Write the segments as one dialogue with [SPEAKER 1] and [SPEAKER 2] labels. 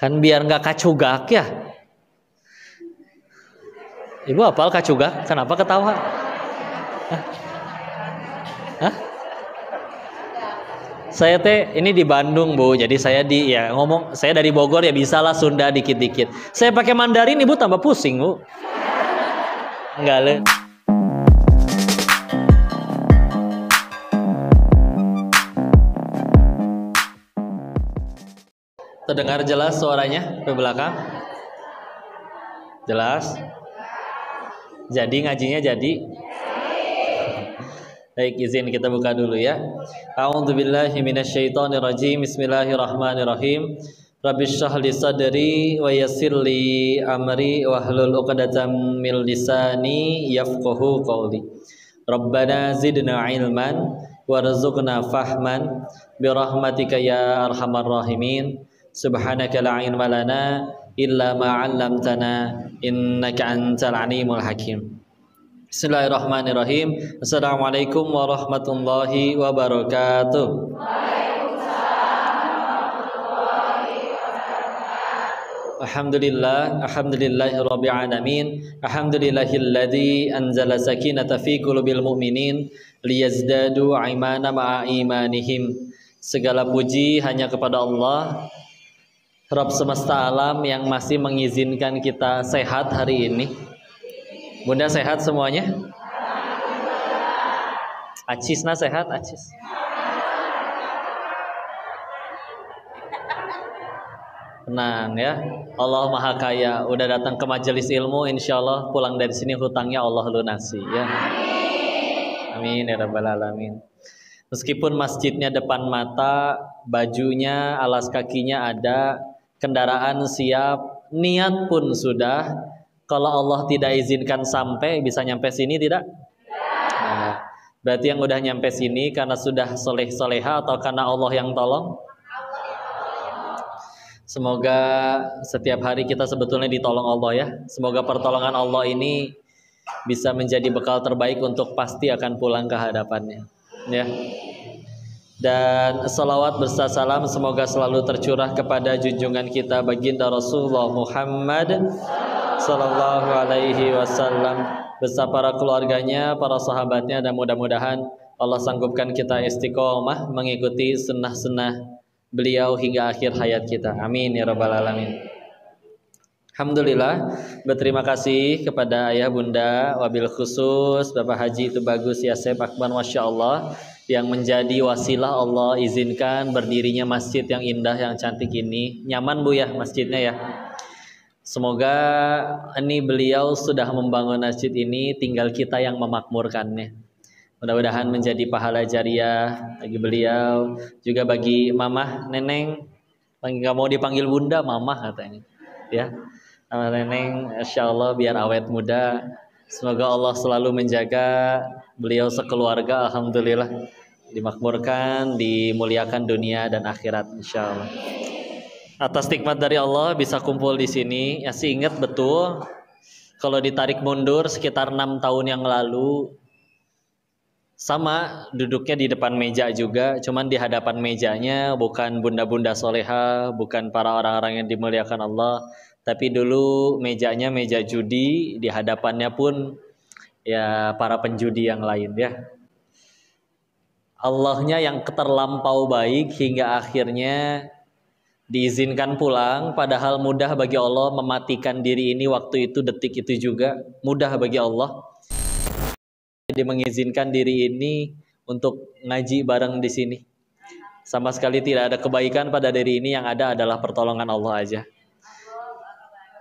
[SPEAKER 1] Kan biar nggak kacugak ya. Ibu hafal kacugak? Kenapa ketawa? Hah? Saya teh ini di Bandung Bu, jadi saya saya dari Bogor ya bisalah Sunda dikit-dikit. Saya pakai Mandarin Ibu tambah pusing Bu. Enggak le. Terdengar jelas suaranya ke belakang? Jelas? Jadi ngajinya jadi? Baik, izin kita buka dulu ya. A'udzubillahi minasyaitonirrajim. Bismillahirrahmanirrahim. Rabbishrah li sadri wa yassir li amri wahlul 'uqdatam min lisani yafqahu qawli. Rabbana zidna ilman warzuqna fahman birahmatika ya arhamar rahimin. Subhanaka la ilma lana illa ma 'allamtana innaka antal alimul hakim. Bismillahirrahmanirrahim. Assalamualaikum warahmatullahi wabarakatuh. Alhamdulillahirabbil alamin. Alhamdulillahilladzi anzala sakinata fi qulubil mu'minin liyazdadu imana ma'a imanihim. Segala puji hanya kepada Allah, Rabb semesta alam yang masih mengizinkan kita sehat hari ini. Bunda sehat semuanya? Acisna sehat, Acis? Tenang ya. Allah Maha Kaya. Udah datang ke majelis ilmu, insya Allah pulang dari sini hutangnya Allah lunasi ya. Amin ya rabbal alamin. Meskipun masjidnya depan mata, bajunya, alas kakinya ada, kendaraan siap, niat pun sudah. Kalau Allah tidak izinkan sampai, bisa nyampe sini tidak? Nah, berarti yang udah nyampe sini karena sudah soleh-soleha atau karena Allah yang tolong? Semoga setiap hari kita sebetulnya ditolong Allah ya. Semoga pertolongan Allah ini bisa menjadi bekal terbaik untuk pasti akan pulang ke hadapannya ya. Dan salawat berserta salam semoga selalu tercurah kepada junjungan kita baginda Rasulullah Muhammad sallallahu alaihi wasallam beserta para keluarganya, para sahabatnya, dan mudah-mudahan Allah sanggupkan kita istiqomah mengikuti sunnah-sunnah beliau hingga akhir hayat kita. Amin ya rabbal alamin. Alhamdulillah, berterima kasih kepada ayah bunda, wabil khusus Bapak Haji Tubagus Yasep Akbar, Masya Allah, yang menjadi wasilah Allah izinkan berdirinya masjid yang indah, yang cantik ini. Nyaman Bu ya masjidnya ya. Semoga ini beliau sudah membangun masjid ini, tinggal kita yang memakmurkannya. Mudah-mudahan menjadi pahala jariah bagi beliau, juga bagi mamah, neneng. Nggak mau dipanggil bunda, mamah katanya. Ya, neneng, insya Allah biar awet muda. Semoga Allah selalu menjaga beliau sekeluarga, alhamdulillah, dimakmurkan, dimuliakan dunia dan akhirat, insya Allah. Atas nikmat dari Allah bisa kumpul di sini. Ya sih ingat betul, kalau ditarik mundur sekitar 6 tahun yang lalu, sama duduknya di depan meja juga, cuman di hadapan mejanya bukan bunda-bunda soleha, bukan para orang-orang yang dimuliakan Allah, tapi dulu mejanya meja judi, di hadapannya pun ya para penjudi yang lain ya. Allahnya yang terlampau baik hingga akhirnya diizinkan pulang, padahal mudah bagi Allah mematikan diri ini waktu itu, detik itu juga mudah bagi Allah. Dia mengizinkan diri ini untuk ngaji bareng di sini. Sama sekali tidak ada kebaikan pada diri ini, yang ada adalah pertolongan Allah aja.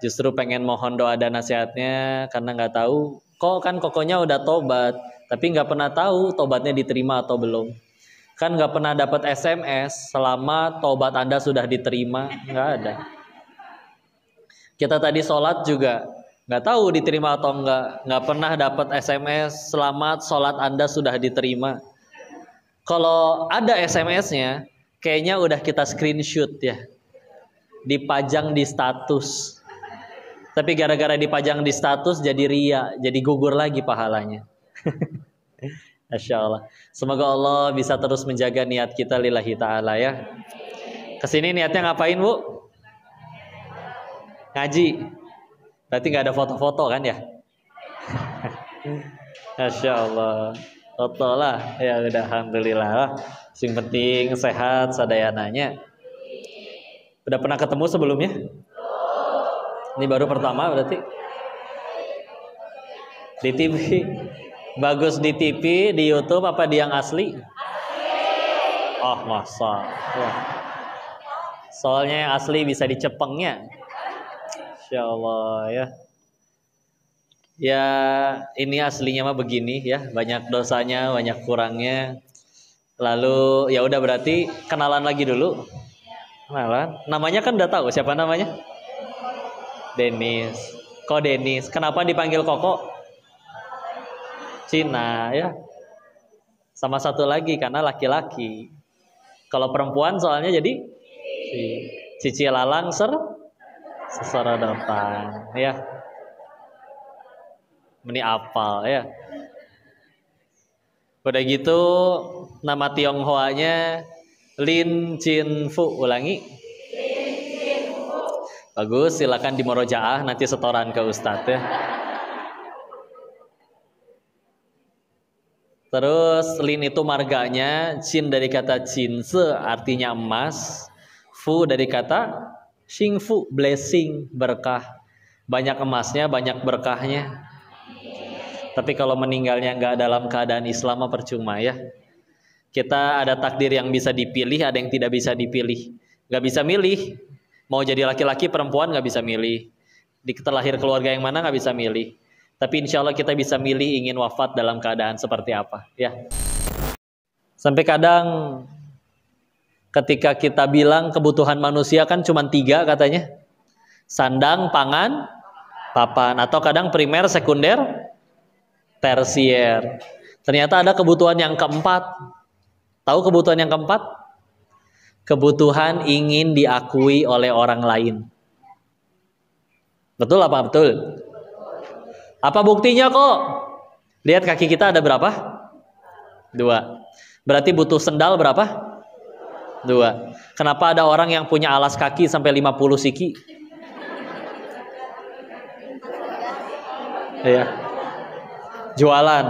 [SPEAKER 1] Justru pengen mohon doa dan nasihatnya karena nggak tahu, kok kan kokonya udah tobat, tapi nggak pernah tahu tobatnya diterima atau belum. Kan nggak pernah dapat SMS selama tobat Anda sudah diterima, nggak ada. Kita tadi sholat juga nggak tahu diterima atau nggak pernah dapat SMS selamat sholat Anda sudah diterima. Kalau ada SMS-nya, kayaknya udah kita screenshot ya, dipajang di status. Tapi gara-gara dipajang di status jadi ria, jadi gugur lagi pahalanya. Masya Allah. Semoga Allah bisa terus menjaga niat kita lillahi ta'ala ya. Kesini niatnya ngapain Bu? Ngaji. Berarti nggak ada foto-foto kan ya? Masya Allah. Foto lah. Ya udah, alhamdulillah. Yang penting sehat sadayananya. Udah pernah ketemu sebelumnya? Ini baru pertama berarti? Di TV. Bagus di TV, di YouTube apa di yang asli? Oh masa ya. Soalnya yang asli bisa dicepengnya. Insya Allah ya. Ya ini aslinya mah begini ya, banyak dosanya, banyak kurangnya. Lalu ya udah berarti kenalan lagi dulu. Kenalan. Namanya kan udah tahu siapa namanya? Denis. Kok Denis? Kenapa dipanggil Koko? Cina ya. Sama satu lagi karena laki-laki. Kalau perempuan soalnya jadi Cici Lalang sesorodotan ya. Ini apal ya. Udah gitu nama Tionghoanya Lin Chin Fu. Ulangi. Bagus, silakan di murojaah nanti setoran ke Ustadz ya. Terus Lin itu marganya, Chin dari kata Cinse artinya emas, Fu dari kata Xing Fu, blessing, berkah. Banyak emasnya, banyak berkahnya. Tapi kalau meninggalnya nggak dalam keadaan Islam percuma ya. Kita ada takdir yang bisa dipilih, ada yang tidak bisa dipilih. Nggak bisa milih. Mau jadi laki-laki, perempuan nggak bisa milih. Terlahir keluarga yang mana nggak bisa milih. Tapi insya Allah kita bisa milih ingin wafat dalam keadaan seperti apa ya. Sampai kadang ketika kita bilang kebutuhan manusia kan cuma 3 katanya. Sandang, pangan, papan. Atau kadang primer, sekunder, tersier. Ternyata ada kebutuhan yang keempat. Tahu kebutuhan yang keempat? Kebutuhan ingin diakui oleh orang lain. Betul apa betul? Apa buktinya kok? Lihat kaki kita ada berapa? 2. Berarti butuh sendal berapa? 2. Kenapa ada orang yang punya alas kaki sampai 50 siki? Iya. Jualan.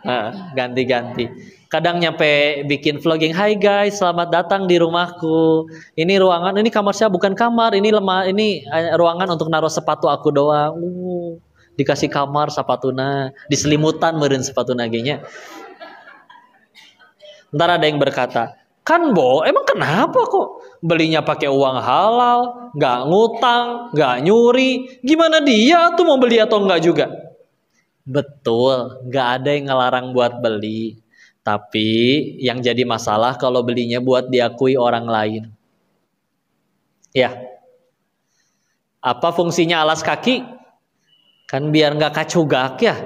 [SPEAKER 1] Nah, ganti-ganti. Kadang nyampe bikin vlogging, "Hai guys, selamat datang di rumahku. Ini ruangan, ini kamar saya bukan kamar, ini ruangan untuk naruh sepatu aku doang." Dikasih kamar sepatuna, diselimutan meureun sepatuna ge nya. Ntar ada yang berkata, "Kan Bo, emang kenapa kok belinya pakai uang halal, nggak ngutang, nggak nyuri, gimana dia tuh mau beli atau enggak juga?" Betul, nggak ada yang ngelarang buat beli. Tapi yang jadi masalah kalau belinya buat diakui orang lain. Ya. Apa fungsinya alas kaki? Kan biar nggak kacugak ya.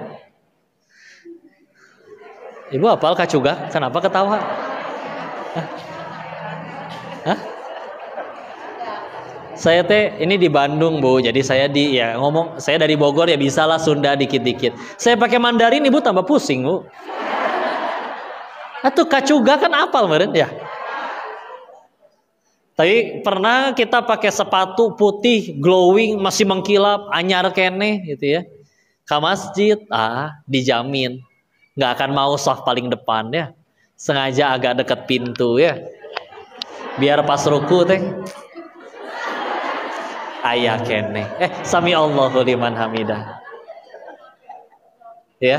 [SPEAKER 1] Ibu hafal kacugak? Kenapa ketawa? Hah? Saya ini di Bandung Bu, jadi saya saya dari Bogor ya bisalah Sunda dikit-dikit. Saya pakai Mandarin Ibu tambah pusing Bu. Atuh kacugak kan apal meren ya. Tapi pernah kita pakai sepatu putih, glowing, masih mengkilap, anyar kene gitu ya. Ke masjid, dijamin. Nggak akan mau soft paling depan ya. Sengaja agak deket pintu ya. Biar pas ruku teh. Ayah kene. Sami Allahu liman hamidah. Ya.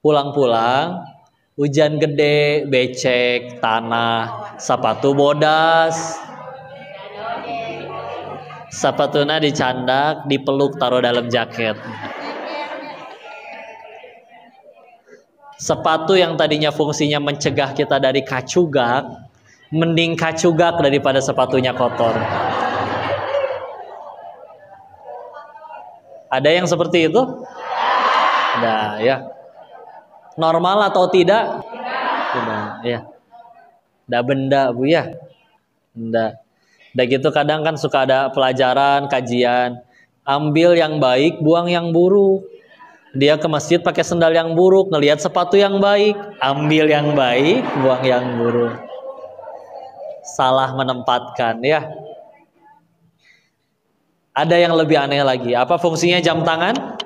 [SPEAKER 1] Pulang-pulang. Hujan gede, becek, tanah, sepatu bodas. Sepatuna dicandak, dipeluk, taruh dalam jaket. Sepatu yang tadinya fungsinya mencegah kita dari kacugak, mending kacugak daripada sepatunya kotor. Ada yang seperti itu? Nah, ya. Normal atau tidak? Tidak, ya. Tidak benda Bu ya. Tidak. Udah gitu kadang kan suka ada pelajaran, kajian. Ambil yang baik, buang yang buruk. Dia ke masjid pakai sendal yang buruk, ngelihat sepatu yang baik. Ambil yang baik, buang yang buruk. Salah menempatkan ya. Ada yang lebih aneh lagi. Apa fungsinya jam tangan?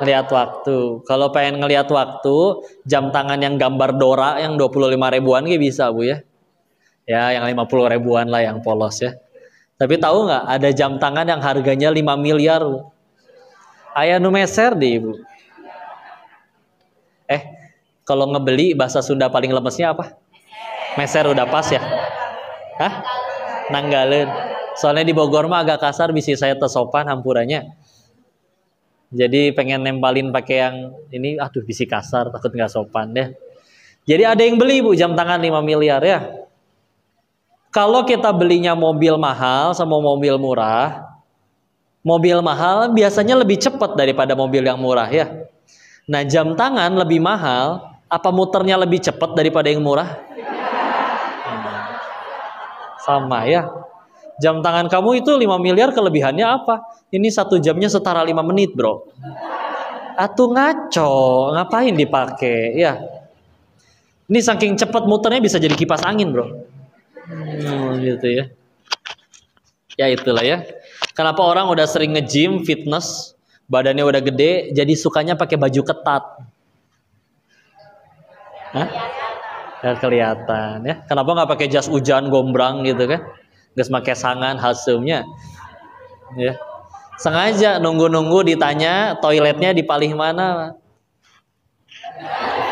[SPEAKER 1] Ngelihat waktu. Kalau pengen ngelihat waktu, jam tangan yang gambar Dora yang 25 ribuan kayak bisa, Bu ya. Ya, yang 50 ribuan lah yang polos ya. Tapi tahu nggak, ada jam tangan yang harganya 5 miliar. Bu. Aya nu meser deh, Ibu. Kalau ngebeli bahasa Sunda paling lemesnya apa? Meser udah pas ya? Hah? Nanggaleun. Soalnya di Bogor mah agak kasar, bisa saya tersopan hampurannya. Jadi pengen nempalin pakai yang ini, aduh bisi kasar, takut nggak sopan deh. Jadi ada yang beli Bu jam tangan 5 miliar ya. Kalau kita belinya mobil mahal sama mobil murah, mobil mahal biasanya lebih cepat daripada mobil yang murah ya. Nah jam tangan lebih mahal, apa muternya lebih cepat daripada yang murah? Sama ya. Jam tangan kamu itu 5 miliar kelebihannya apa? Ini 1 jamnya setara 5 menit bro. Atuh ngaco, ngapain dipakai ya? Ini saking cepat muternya bisa jadi kipas angin bro. Gitu ya. Ya itulah ya. Kenapa orang udah sering nge-gym, fitness, badannya udah gede, jadi sukanya pakai baju ketat. Hah? Ya kelihatan ya. Kenapa nggak pakai jas hujan gombrang gitu kan? Nggak pakai sangan hasilnya. Ya. Sengaja nunggu-nunggu ditanya toiletnya di paling mana.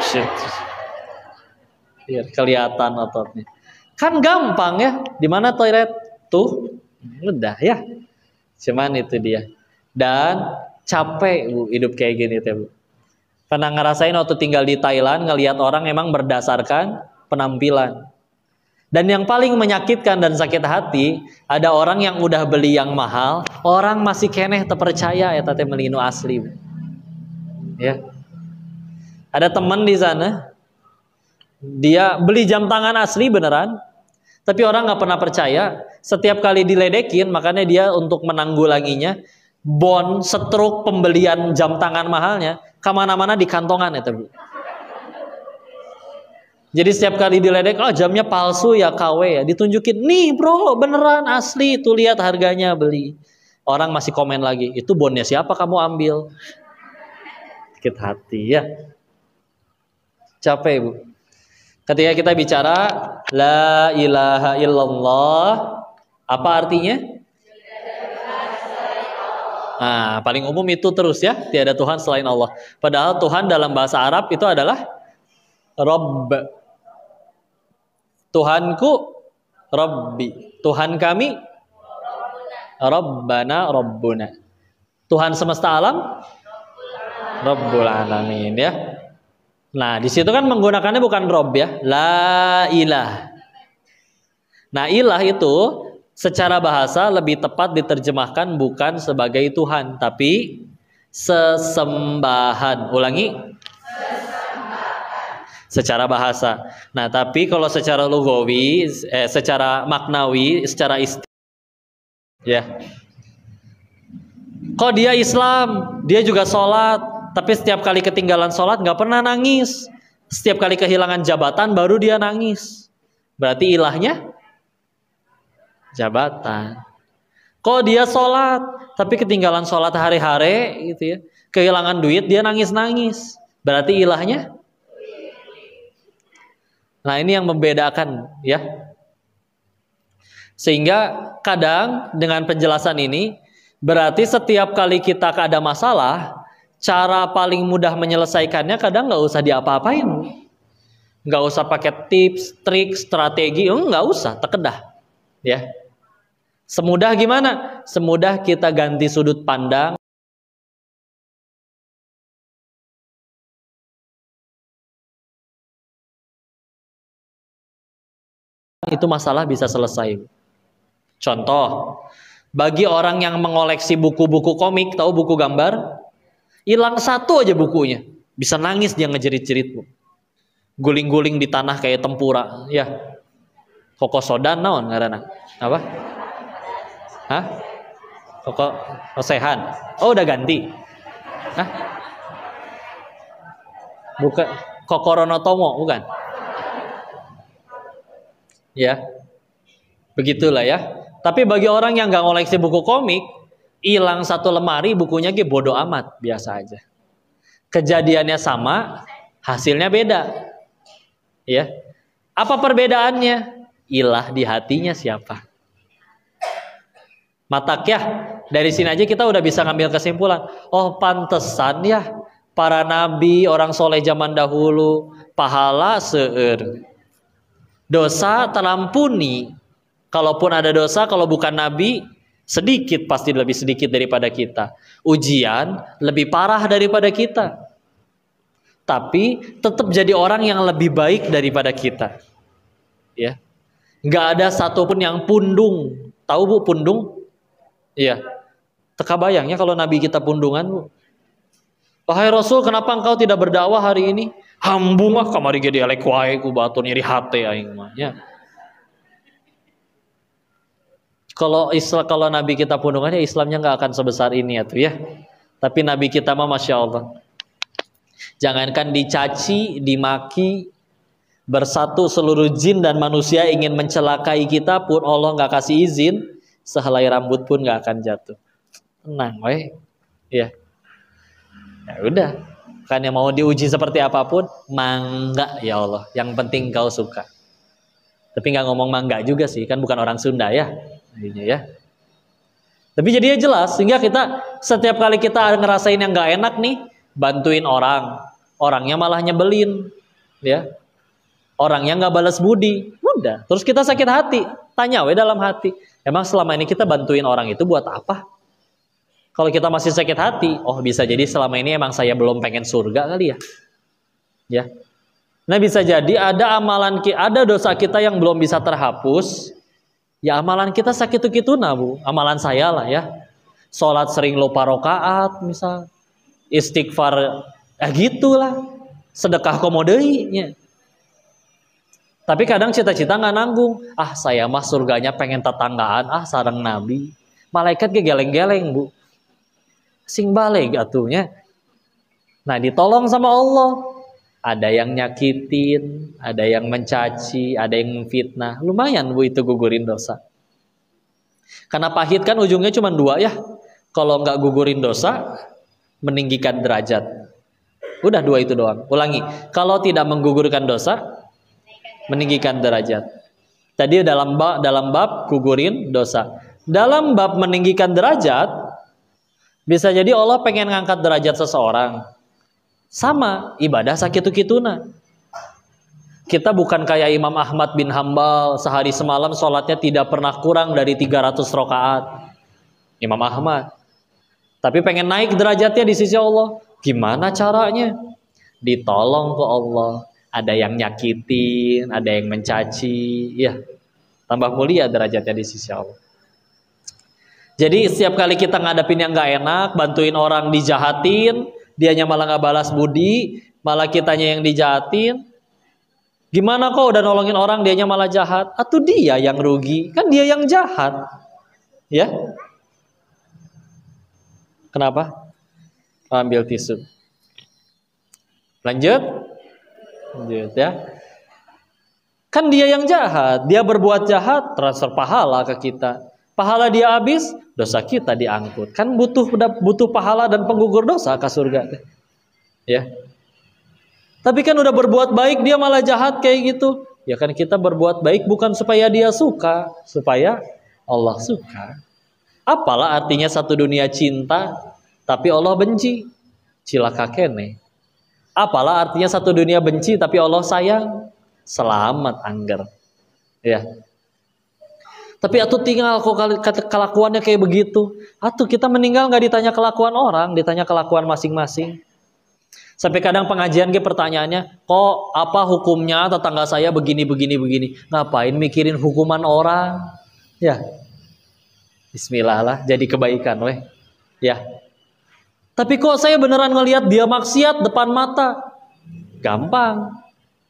[SPEAKER 1] Shit. Biar kelihatan ototnya. Kan gampang ya. Di mana toilet? Tuh. Udah ya. Cuman itu dia. Dan capek Bu hidup kayak gini tuh Bu. Pernah ngerasain waktu tinggal di Thailand ngelihat orang emang berdasarkan penampilan. Dan yang paling menyakitkan dan sakit hati, ada orang yang udah beli yang mahal, orang masih keneh terpercaya ya tete melinu asli. Ya. Ada teman di sana, dia beli jam tangan asli beneran, tapi orang nggak pernah percaya. Setiap kali diledekin, makanya dia untuk menanggulanginya, setruk pembelian jam tangan mahalnya, kemana-mana di kantongan ya Bu. Jadi setiap kali diledek, oh jamnya palsu ya KW ya, ditunjukin, nih bro beneran asli, tuh lihat harganya beli. Orang masih komen lagi, itu bonnya siapa kamu ambil? Sakit hati ya. Capek Bu. Ketika kita bicara la ilaha illallah, apa artinya? Nah, paling umum itu terus ya, tiada Tuhan selain Allah. Padahal Tuhan dalam bahasa Arab itu adalah Rabb. Tuhanku Rabbi, Tuhan kami Rabbana Rabbuna. Tuhan semesta alam Rabbul alamin ya. Nah, di situ kan menggunakannya bukan Rabb ya, la ilah. Nah, ilah itu secara bahasa lebih tepat diterjemahkan bukan sebagai Tuhan, tapi sesembahan. Ulangi. Secara bahasa. Nah, tapi kalau secara lugawi, secara maknawi, secara ya. Kok dia Islam, dia juga sholat, tapi setiap kali ketinggalan sholat nggak pernah nangis. Setiap kali kehilangan jabatan baru dia nangis. Berarti ilahnya jabatan. Kok dia sholat, tapi ketinggalan sholat hari-hari, gitu ya. Kehilangan duit dia nangis-nangis. Berarti ilahnya. Nah ini yang membedakan ya. Sehingga kadang dengan penjelasan ini berarti setiap kali kita ada masalah, cara paling mudah menyelesaikannya kadang nggak usah diapa-apain, nggak usah pakai tips, trik, strategi, nggak usah, terkedah, ya. Semudah gimana? Semudah kita ganti sudut pandang. Itu masalah bisa selesai. Contoh, bagi orang yang mengoleksi buku-buku komik, tahu buku gambar, hilang satu aja bukunya, bisa nangis dia ngejerit-jerit, guling-guling di tanah kayak tempura, ya. Koko sodan naon ngaranna? Apa? Hah? Koko Osehan. Oh udah ganti. Hah? Bukan Kokorono Tomo, bukan? Ya. Begitulah ya. Tapi bagi orang yang nggak ngoleksi buku komik, hilang satu lemari bukunya bodoh amat, biasa aja. Kejadiannya sama, hasilnya beda. Ya. Apa perbedaannya? Ilah di hatinya siapa. Matakyah, dari sini aja kita udah bisa ngambil kesimpulan. Oh, pantesan ya para nabi, orang soleh zaman dahulu, pahala seueur. Dosa terampuni. Kalaupun ada dosa, kalau bukan nabi, sedikit, pasti lebih sedikit daripada kita. Ujian lebih parah daripada kita. Tapi tetap jadi orang yang lebih baik daripada kita. Ya. Nggak ada satupun yang pundung. Tahu Bu pundung? Iya. Teka bayangnya kalau nabi kita pundungan, Bu. Wahai Rasul, kenapa engkau tidak berdakwah hari ini? Hambung ah kamari ge dialek wae ku batur nyeri hate aing mah. Ya. Kalau nabi kita pundungannya, Islamnya nggak akan sebesar ini ya tuh ya. Tapi nabi kita mah masya Allah. Jangankan dicaci, dimaki, bersatu seluruh jin dan manusia ingin mencelakai kita pun Allah nggak kasih izin, sehelai rambut pun nggak akan jatuh. Tenang, weh. Ya. Ya udah. Kan yang mau diuji seperti apapun, mangga ya Allah. Yang penting kau suka. Tapi nggak ngomong mangga juga sih, kan bukan orang Sunda ya. Ya. Tapi jadinya jelas, sehingga kita setiap kali kita ngerasain yang nggak enak nih, bantuin orangnya malah nyebelin, ya. Orangnya nggak balas budi, udah. Terus kita sakit hati, tanya we dalam hati, emang selama ini kita bantuin orang itu buat apa? Kalau kita masih sakit hati, oh bisa jadi selama ini emang saya belum pengen surga kali ya, ya. Nah bisa jadi ada ada dosa kita yang belum bisa terhapus. Ya amalan kita sakitu-kituna Bu, amalan saya lah ya. Sholat sering lupa rokaat misal, istighfar gitulah, sedekah komodeinya. Tapi kadang cita-cita nggak nanggung. Ah saya mah surganya pengen tetanggaan, sareng nabi. Malaikat geleng-geleng Bu, sing balik atuhnya. Nah ditolong sama Allah. Ada yang nyakitin, ada yang mencaci, ada yang memfitnah. Lumayan Bu itu gugurin dosa. Karena pahit kan ujungnya cuma dua ya. Kalau nggak gugurin dosa, meninggikan derajat. Udah dua itu doang. Ulangi. Kalau tidak menggugurkan dosa, meninggikan derajat. Tadi dalam bab gugurin dosa. Dalam bab meninggikan derajat, bisa jadi Allah pengen ngangkat derajat seseorang. Sama, ibadah sakitu-kituna. Kita bukan kayak Imam Ahmad bin Hambal, sehari semalam sholatnya tidak pernah kurang dari 300 rakaat. Imam Ahmad. Tapi pengen naik derajatnya di sisi Allah. Gimana caranya? Ditolong ke Allah. Ada yang nyakitin, ada yang mencaci. Ya, tambah mulia derajatnya di sisi Allah. Jadi setiap kali kita ngadepin yang gak enak, bantuin orang dijahatin, dianya malah nggak balas budi, malah kitanya yang dijahatin. Gimana kok udah nolongin orang, dianya malah jahat? Atau dia yang rugi? Kan dia yang jahat. Ya? Kenapa? Ambil tisu. Lanjut ya. Kan dia yang jahat, dia berbuat jahat, transfer pahala ke kita. Pahala dia habis, dosa kita diangkut. Kan butuh pahala dan penggugur dosa ke surga. Ya. Tapi kan udah berbuat baik dia malah jahat kayak gitu. Ya kan kita berbuat baik bukan supaya dia suka, supaya Allah suka. Apalah artinya satu dunia cinta tapi Allah benci? Cilaka kene. Apalah artinya satu dunia benci tapi Allah sayang? Selamat angger. Ya. Tapi atuh tinggal kok kelakuannya kayak begitu. Atuh kita meninggal nggak ditanya kelakuan orang, ditanya kelakuan masing-masing. Sampai kadang pengajian pertanyaannya, kok apa hukumnya tetangga saya begini. Ngapain mikirin hukuman orang? Ya. Bismillah lah, jadi kebaikan weh. Ya. Tapi kok saya beneran ngelihat dia maksiat depan mata? Gampang.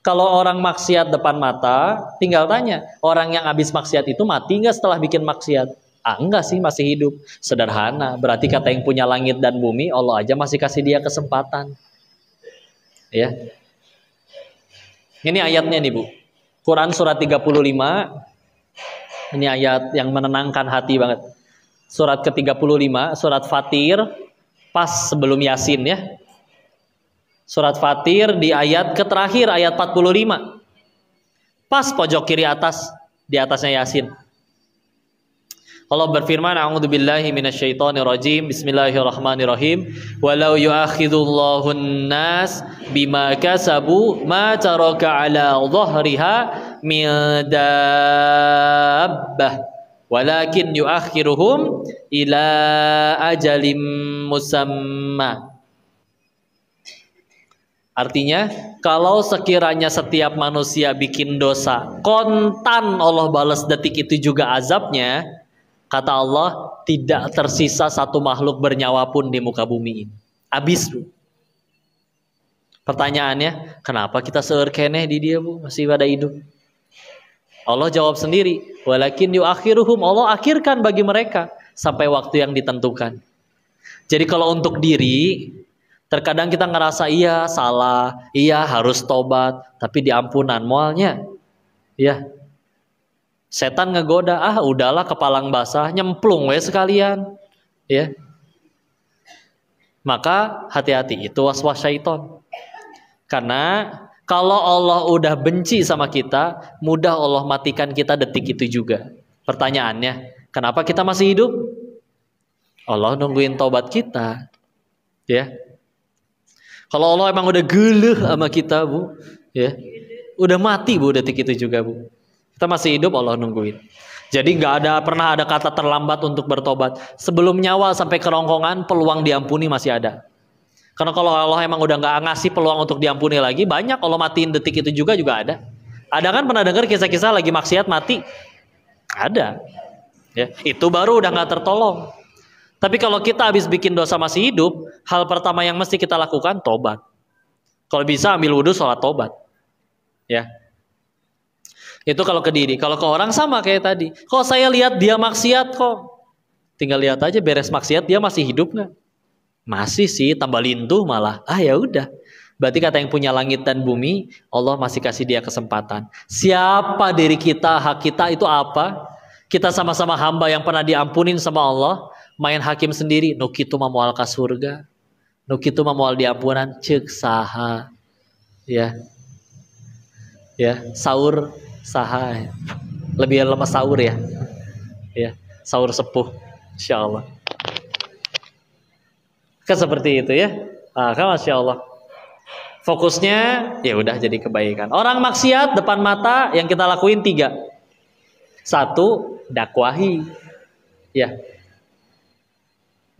[SPEAKER 1] Kalau orang maksiat depan mata, tinggal tanya, orang yang habis maksiat itu mati nggak setelah bikin maksiat? Enggak sih, masih hidup. Sederhana, berarti kata yang punya langit dan bumi, Allah aja masih kasih dia kesempatan. Ya. Ini ayatnya nih Bu. Quran surat 35 Ini ayat yang menenangkan hati banget. Surat ke-35, surat Fatir, pas sebelum Yasin ya. Surat Fatir di ayat terakhir, ayat 45. Pas pojok kiri atas, di atasnya Yasin. Allah berfirman, a'udzubillahi minasyaitonirrajim, bismillahirrahmanirrahim, walau yu'akhidullahu an-nas bima kasabu ma taraka ala dhahriha min dabbah walakin yu'akhiruhum ila ajalim musamma. Artinya, kalau sekiranya setiap manusia bikin dosa, kontan Allah balas detik itu juga azabnya. Kata Allah, tidak tersisa satu makhluk bernyawa pun di muka bumi ini. Habis, Bu. Pertanyaannya, kenapa kita seerkeneh di dia, Bu? Masih pada hidup. Allah jawab sendiri, walakin yu'akhiruhum, Allah akhirkan bagi mereka sampai waktu yang ditentukan. Jadi kalau untuk diri, terkadang kita ngerasa iya salah, iya harus tobat, tapi di ampunan mualnya. Ya. Setan ngegoda, udahlah kepalang basah, nyemplung we sekalian. Ya. Maka hati-hati, itu waswas syaiton. Karena kalau Allah udah benci sama kita, mudah Allah matikan kita detik itu juga. Pertanyaannya, kenapa kita masih hidup? Allah nungguin tobat kita. Ya. Kalau Allah emang udah geluh sama kita, Bu, ya. Udah mati, Bu, detik itu juga, Bu. Kita masih hidup, Allah nungguin. Jadi pernah ada kata terlambat untuk bertobat. Sebelum nyawa sampai kerongkongan, peluang diampuni masih ada. Karena kalau Allah emang udah nggak ngasih peluang untuk diampuni lagi, banyak Allah matiin detik itu juga ada. Ada kan pernah dengar kisah-kisah lagi maksiat mati? Ada. Ya, itu baru udah nggak tertolong. Tapi kalau kita habis bikin dosa masih hidup, hal pertama yang mesti kita lakukan tobat. Kalau bisa ambil wudhu, sholat tobat. Ya. Itu kalau ke diri. Kalau ke orang sama kayak tadi. Kalau saya lihat dia maksiat kok, tinggal lihat aja beres maksiat dia masih hidup nggak? Masih sih, tambah lintuh malah. Ya udah. Berarti kata yang punya langit dan bumi, Allah masih kasih dia kesempatan. Siapa diri kita, hak kita itu apa? Kita sama-sama hamba yang pernah diampunin sama Allah. Main hakim sendiri, nukitu mamual ka surga, nukitu mamual diampunan, cek saha. Ya. Ya, sahur saha. Lebih lemas sahur ya. Ya, sahur sepuh insyaallah. Kan seperti itu ya. Kan Masya Allah. Fokusnya ya udah jadi kebaikan. Orang maksiat depan mata yang kita lakuin 3. 1, dakwahi. Ya.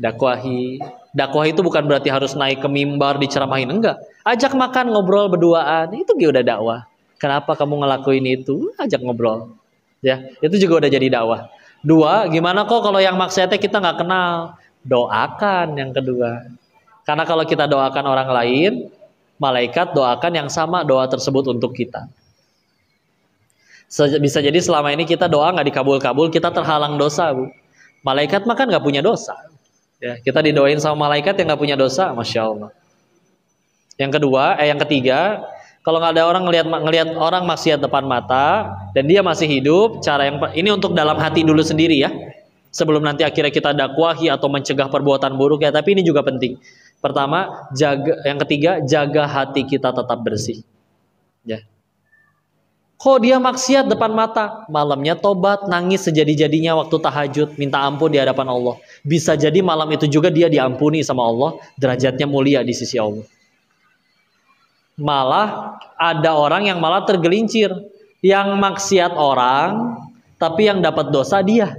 [SPEAKER 1] Dakwahi. Dakwahi itu bukan berarti harus naik ke mimbar diceramahin, enggak. Ajak makan, ngobrol berduaan, itu juga udah dakwah. Kenapa kamu ngelakuin itu? Ajak ngobrol. Ya, itu juga udah jadi dakwah. 2, gimana kok kalau yang maksiatnya kita nggak kenal? Doakan yang kedua. Karena kalau kita doakan orang lain, malaikat doakan yang sama doa tersebut untuk kita. Bisa jadi selama ini kita doa nggak dikabul-kabul, kita terhalang dosa, Bu. Malaikat mah kan nggak punya dosa. Ya, kita didoain sama malaikat yang nggak punya dosa, Masya Allah. Yang ketiga, kalau nggak ada orang ngelihat orang maksiat depan mata dan dia masih hidup, ini untuk dalam hati dulu sendiri ya. Sebelum nanti akhirnya kita dakwahi atau mencegah perbuatan buruk ya, tapi ini juga penting. Pertama, yang ketiga, jaga hati kita tetap bersih. Ya. Kok dia maksiat depan mata? Malamnya tobat, nangis sejadi-jadinya waktu tahajud, minta ampun di hadapan Allah. Bisa jadi malam itu juga dia diampuni sama Allah, derajatnya mulia di sisi Allah. Malah ada orang yang malah tergelincir, yang maksiat orang, tapi yang dapat dosa dia.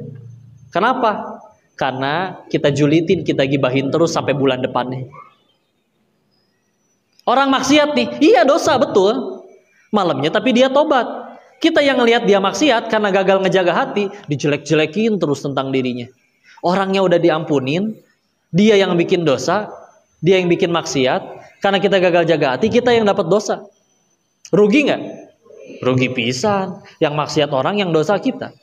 [SPEAKER 1] Kenapa? Karena kita julitin, kita gibahin terus sampai bulan depannya. Orang maksiat nih, iya dosa betul. Malamnya tapi dia tobat. Kita yang ngelihat dia maksiat karena gagal ngejaga hati, dijelek-jelekin terus tentang dirinya. Orangnya udah diampunin, dia yang bikin dosa, dia yang bikin maksiat, karena kita gagal jaga hati, kita yang dapat dosa. Rugi nggak? Rugi pisan. Yang maksiat orang, yang dosa kita.